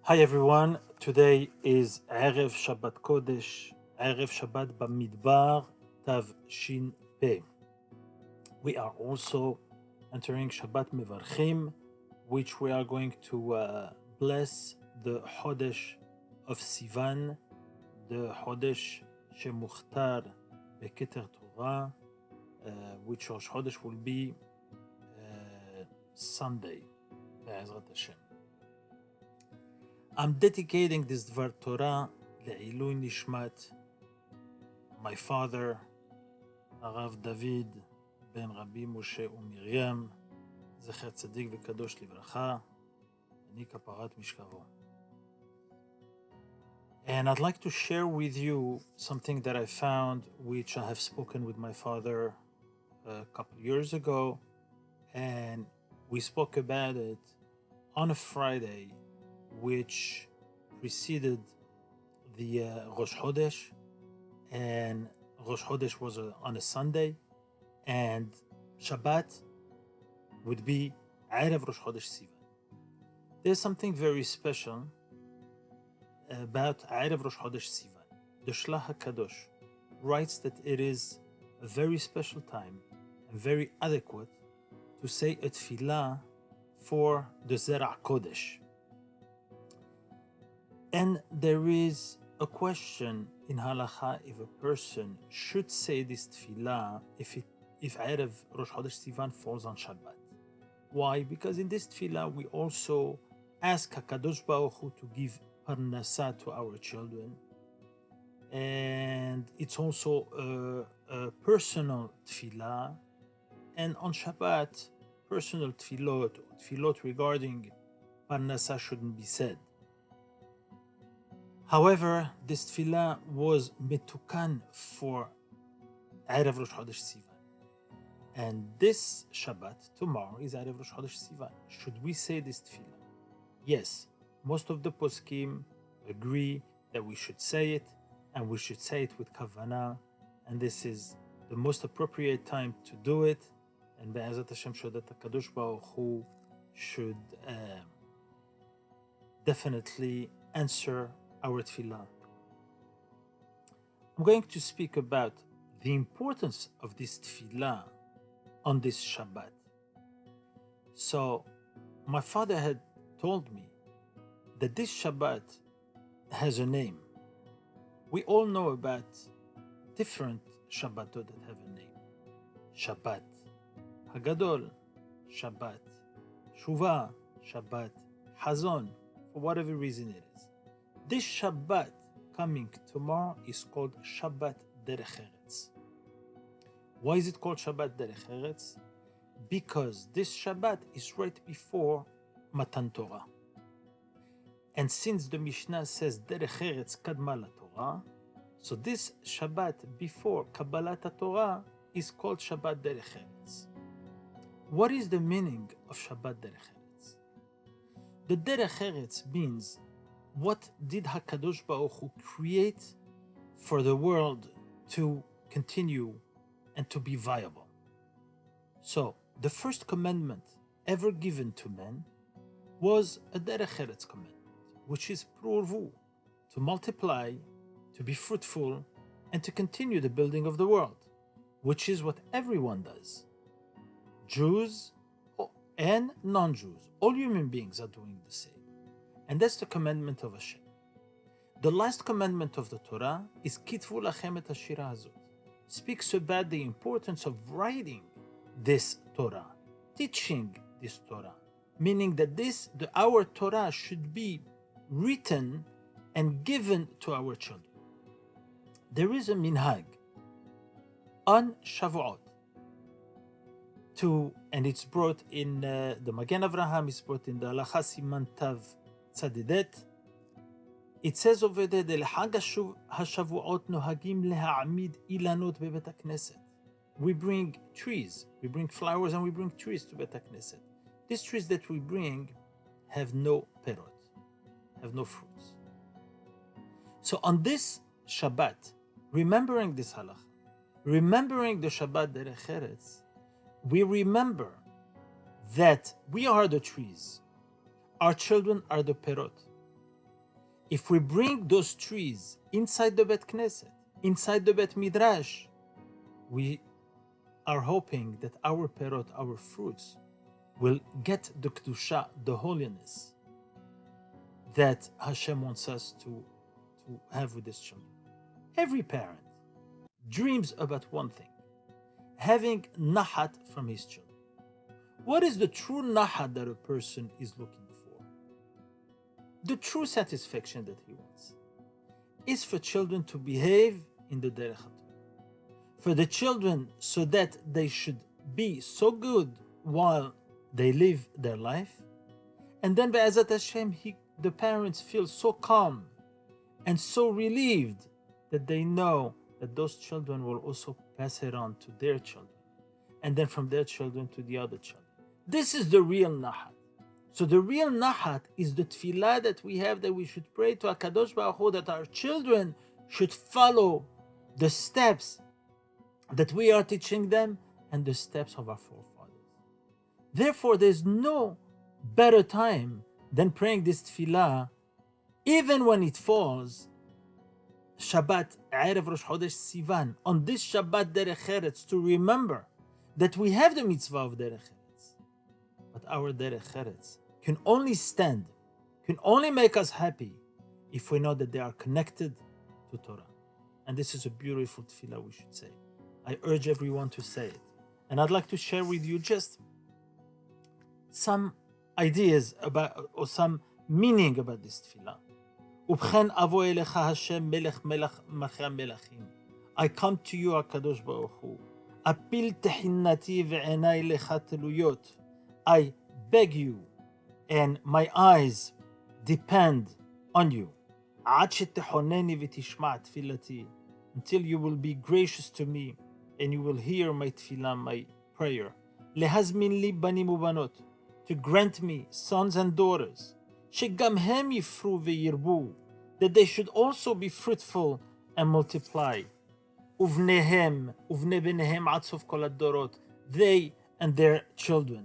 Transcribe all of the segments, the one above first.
Hi everyone, today is Erev Shabbat Kodesh, Erev Shabbat Bamidbar, Tav Shin Pei. We are also entering Shabbat Mevarchim, which we are going to bless the Chodesh of Sivan, the Chodesh Shemuchtar Beketer Torah, which Rosh Chodesh will be Sunday, Be'ezrat Hashem. I'm dedicating this Dvar Torah Le'ilui Nishmat, my father, Rav David ben Rabbi Moshe uMiriam, Zecher Tzadik v'Kadosh Livracha, Ani Kaparat Mishkavo. And I'd like to share with you something that I found, which I have spoken with my father a couple years ago, and we spoke about it on a Friday, which preceded the Rosh Chodesh, and Rosh Chodesh was on a Sunday, and Shabbat would be Erev Rosh Chodesh Sivan. There's something very special about Erev Rosh Chodesh Sivan. The Shlach HaKadosh writes that it is a very special time and very adequate to say a tefillah for the Zerach Kodesh. And there is a question in halacha if a person should say this tefillah if Erev Rosh Chodesh Sivan falls on Shabbat. Why? Because in this tefillah we also ask HaKadosh Baruch Hu to give parnasa to our children, and it's also a personal tefillah. And on Shabbat, personal tefillot regarding parnasa shouldn't be said. However, this tefillah was metukan for Erev Rosh Chodesh Sivan. And this Shabbat, tomorrow, is Erev Rosh Chodesh Sivan. Should we say this tefillah? Yes, most of the poskim agree that we should say it, and we should say it with kavanah, and this is the most appropriate time to do it. And Be'ezrat Hashem, so that HaKadosh Baruch Hu should definitely answer our tefillah. I'm going to speak about the importance of this tefillah on this Shabbat. So, my father had told me that this Shabbat has a name. We all know about different Shabbatot that have a name. Shabbat Hagadol, Shabbat Shuvah, Shabbat Hazon, for whatever reason it is. This Shabbat coming tomorrow is called Shabbat Derech Eretz. Why is it called Shabbat Derech Eretz? Because this Shabbat is right before Matan Torah. And since the Mishnah says Derech Eretz Kadma LaTorah, so this Shabbat before Kabbalat Torah is called Shabbat Derech Eretz. What is the meaning of Shabbat Derech Eretz? The Derech Eretz means, what did HaKadosh Baruch Hu create for the world to continue and to be viable? So, the first commandment ever given to men was a Derech Eretz commandment, which is Prurvu, to multiply, to be fruitful, and to continue the building of the world, which is what everyone does. Jews and non-Jews, all human beings are doing the same. And that's the commandment of Hashem. The last commandment of the Torah is Kitvu lachem et hashira hazot, speaks about the importance of writing this Torah, teaching this Torah, meaning that our Torah should be written and given to our children. There is a minhag on Shavuot, and it's brought in the Magen Avraham, it's brought in the Halacha Siman Tav Tzadidet. It says over there, "L'Chag HaShavuot nohagim le'ha'amid ilanot beBeit HaKnesset." We bring trees, we bring flowers, and we bring trees to Beit HaKnesset. These trees that we bring have no perot, have no fruits. So on this Shabbat, remembering this halach, remembering the Shabbat Derech Eretz, we remember that we are the trees, our children are the perot, if we bring those trees inside the Bet Knesset, inside the Bet Midrash, we are hoping that our perot, our fruits, will get the kedusha, the holiness that Hashem wants us to have with His children. Every parent dreams about one thing: having nahat from his children. What is the true nahat that a person is looking for? The true satisfaction that he wants is for children to behave in the derech HaTorah. For the children, so that they should be so good while they live their life, and then be'ezat Hashem, the parents feel so calm and so relieved that they know that those children will also pass it on to their children, and then from their children to the other children. This is the real nahat. So the real nahat is the tefillah that we have, that we should pray to HaKadosh Baruch Hu, that our children should follow the steps that we are teaching them and the steps of our forefathers. Therefore, there's no better time than praying this tefillah, even when it falls Shabbat, Erev Rosh Chodesh Sivan, on this Shabbat Derech Eretz, to remember that we have the mitzvah of Derech Eretz. But our Derech Eretz can only stand, can only make us happy if we know that they are connected to Torah. And this is a beautiful tefillah we should say. I urge everyone to say it. And I'd like to share with you just some ideas about, or some meaning about this tefillah. ובכן אבוא אליך השם מלך מלכי המלכים. I come to you, הקדוש ברוך הוא. אפיל תחינתי ועיניי לך תלויות. I beg you, and my eyes depend on you. עד שתחונני ותשמע תפילתי. Until you will be gracious to me, and you will hear my tefillah, my prayer. להזמין לי בנים ובנות. To grant me sons and daughters. שגם הם יפרו וירבו, that they should also be fruitful and multiply. ובניהם ובני בניהם עד סוף כל הדורות, they and their children.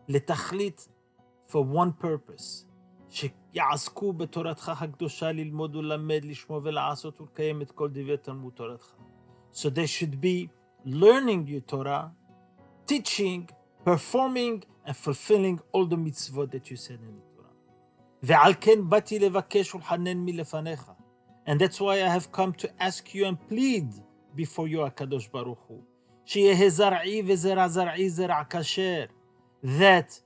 לתכלית, for one purpose, שיעסקו בתורתך הקדושה, ללמוד ולמד, לשמוע ולעשות ולקיים את כל דברי תלמוד תורתך. So they should be learning your Torah, teaching, performing, and fulfilling all the mitzvot that you said in it. ועל כן באתי לבקש ולחנן מלפניך. And that's why I have come to ask you and plead before you, הקדוש ברוך הוא. שיהיה זרעי וזרע זרעי זרע כשר. That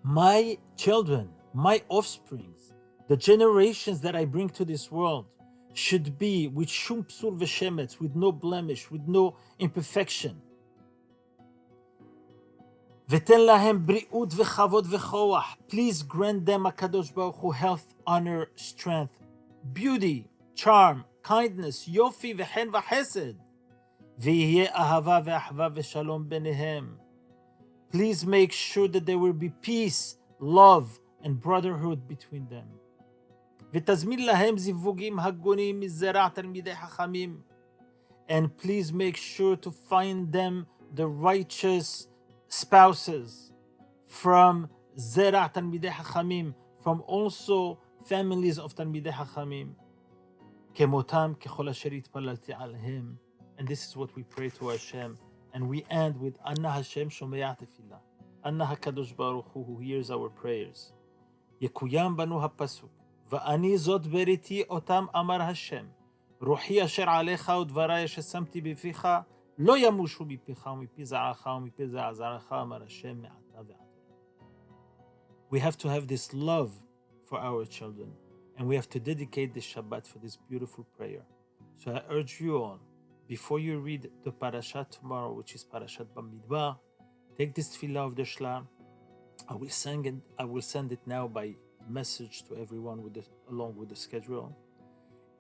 my children, my offsprings, the generations that I bring to this world, should be with שום פסול ושמץ, with no blemish, with no imperfection. ותן להם בריאות וכבוד וכוח. Please grant them, הקדוש ברוך הוא, health, honor, strength, beauty, charm, kindness, יופי וחן וחסד. ויהיה אהבה ואחווה ושלום ביניהם. Please make sure that there will be peace, love, and brotherhood between them. ותזמין להם זיווגים הגונים מזרע תלמידי חכמים. And please make sure to find them the righteous spouses from Zera Talmidei Hachamim, from also families of Talmidei Hachamim. Kemotam kechol asher itpalalti alhem. And this is what we pray to Hashem. And we end with Anna Hashem Shomea Tefillah. Anna HaKadosh Baruch Hu, who hears our prayers. Yekuyam banu hapasuk. Va'ani zot beriti otam amar Hashem. Ruhi asher alecha udvarai asher samti beficha. לא ימושו מפיך ומפי זרעך ומפי זרע זרעך, אמר השם מעתה ועד. We have to have this love for our children, and we have to dedicate this Shabbat for this beautiful prayer. So I urge you all, before you read the parasha tomorrow, which is parashat Bamidbar, take this tefillah of the Shlah. I will send it now by message to everyone along with the schedule.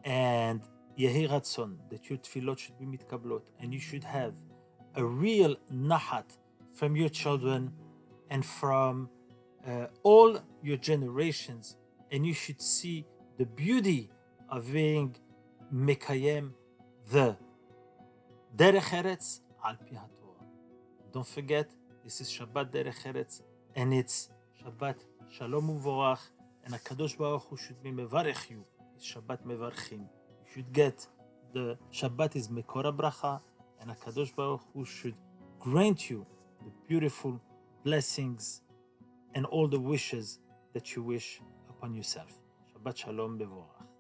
And Yehi Ratzon, that your tefillot should be mitkablot, and you should have a real nahat from your children and from all your generations, and you should see the beauty of being mekayem the derech eretz al pi haTorah. Don't forget, this is Shabbat derech eretz, and it's Shabbat shalom uvorach, and HaKadosh Baruch Hu should be mevarech you. It's Shabbat mevarchim. You should get the Shabbat is Mekora Bracha, and HaKadosh Baruch Hu should grant you the beautiful blessings and all the wishes that you wish upon yourself. Shabbat Shalom Bevorach.